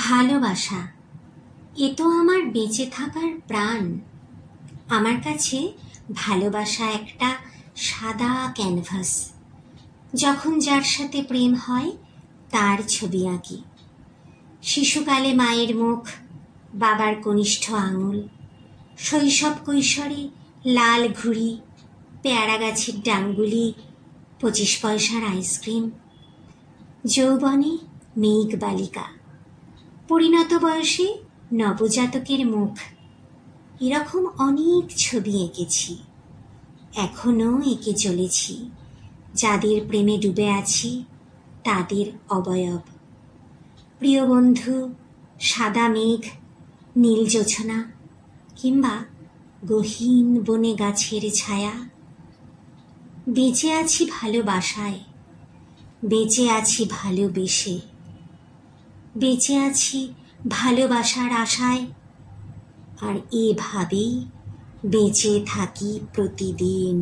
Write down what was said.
ভালোবাসা এ তো আমার বেঁচে থাকার প্রাণ। আমার কাছে ভালোবাসা একটা সাদা ক্যানভাস। যখন যার সাথে প্রেম হয় তার ছবি আঁকি। শিশুকালে মায়ের মুখ, বাবার কনিষ্ঠ আঙুল, শৈশব কৈশোরে লাল ঘুড়ি, পেয়ারা গাছের ডাঙ্গুলি, 25 পয়সার আইসক্রিম, যৌবনে মেঘ বালিকা, পরিণত বয়সে নবজাতকের মুখ। এরকম অনেক ছবি এঁকেছি, এখনো এঁকে চলেছি। যাদের প্রেমে ডুবে আছি তাদের অবয়ব। প্রিয় বন্ধু, সাদা মেঘ, নীল জোছনা, কিংবা গহীন বনে গাছের ছায়া। বেঁচে আছি ভালোবাসায়, বেঁচে আছি ভালোবেসে, বেঁচে আছি ভালোবাসার আশায়। আর এভাবেই বেঁচে থাকি প্রতিদিন।